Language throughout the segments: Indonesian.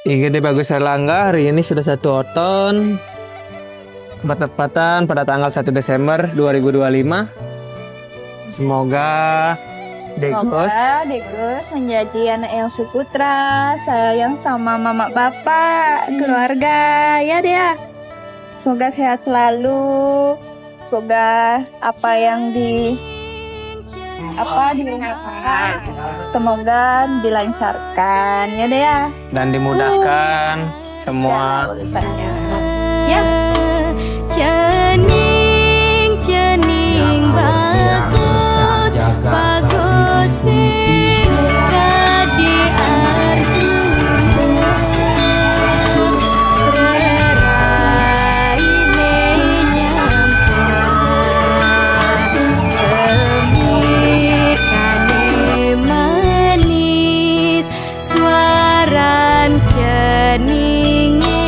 IGD Bagus Erlangga hari ini sudah 1 Oton, bertepatan pada tanggal 1 Desember 2025. Semoga Degus menjadi anak yang suputra, sayang sama mama bapak, keluarga, ya dia. Semoga sehat selalu. Semoga apa yang dilakukan semoga dilancarkan, ya deh ya. Dan dimudahkan semua urusannya. Ya. Cening bagus bagus sing kadi Arjuna reraine nyampa manis suaran ceninge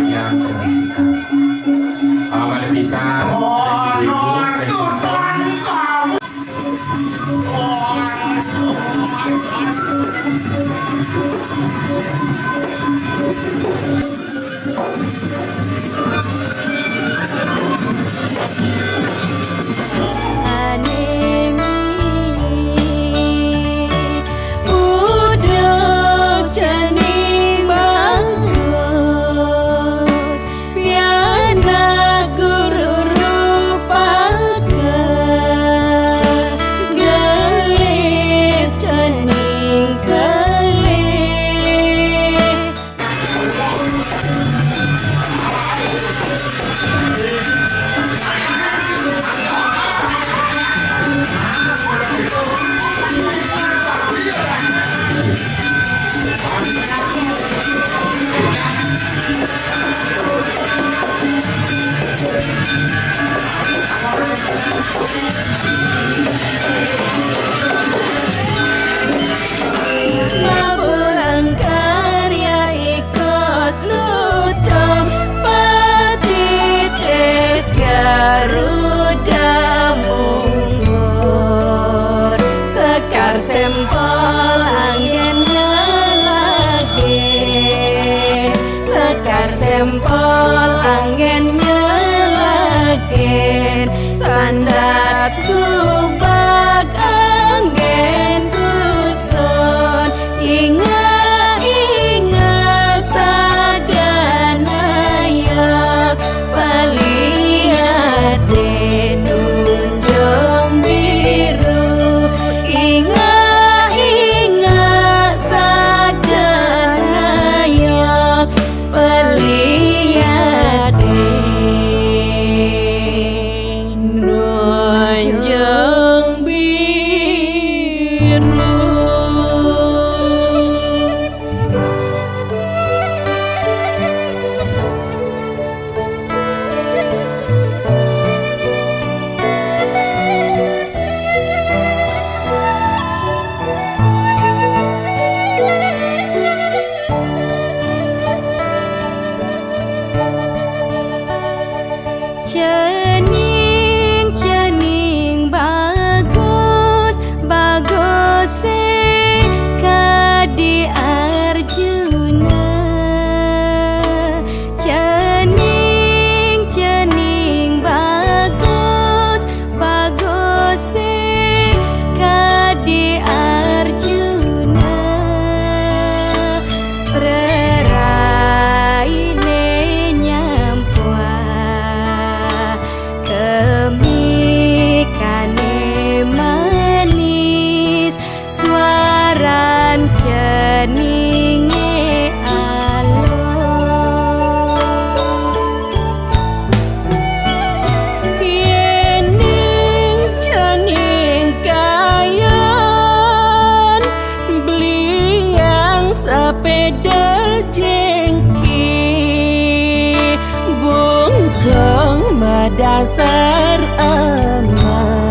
yang terpisah. Kalau ada pisah, ibu-ibu janinge alus yening janing kayan beliang sepeda jengki bungkeng madasar emas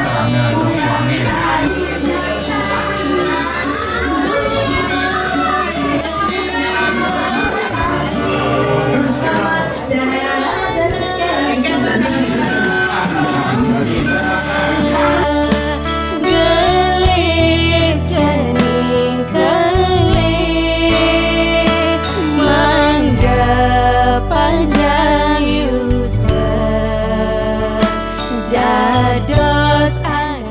Serangnya dong wangi. gelis janing kelih mangga panjang yusen dados anak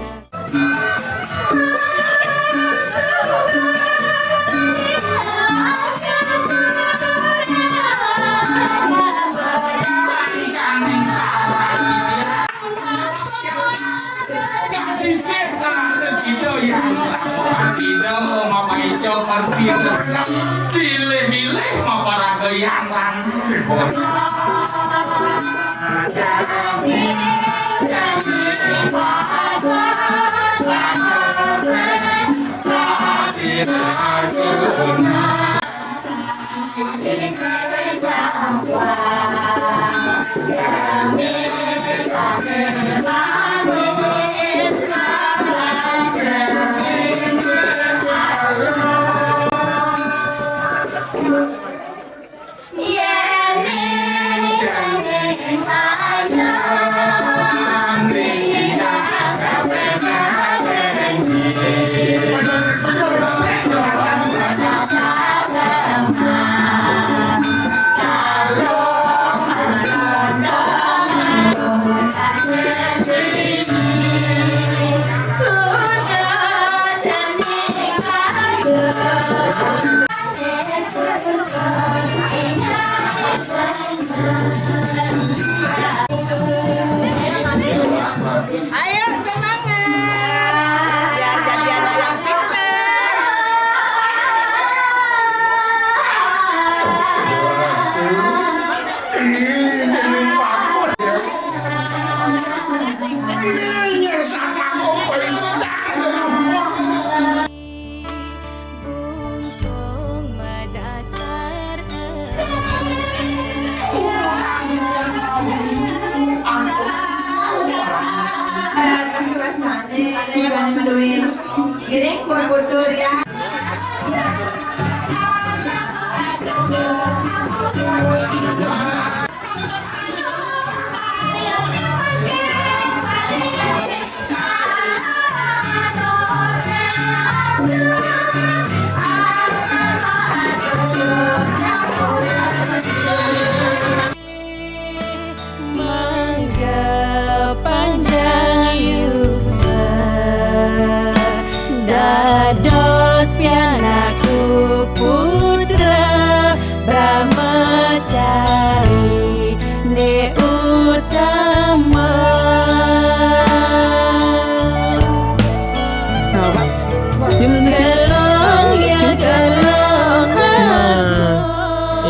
Tidak mau mapai cokor virus, pilih-pilih mau para goyang Ayo semangat, biar jadi anak yang pintar. bungkung madasar Gini, buat ya. mangga panjang yusen dados piana suputra brahmacari ne utama gelong ya gelong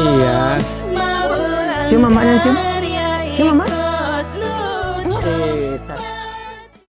Iya. Cium mamanya, cium. Cium mama. ikut lu Tak.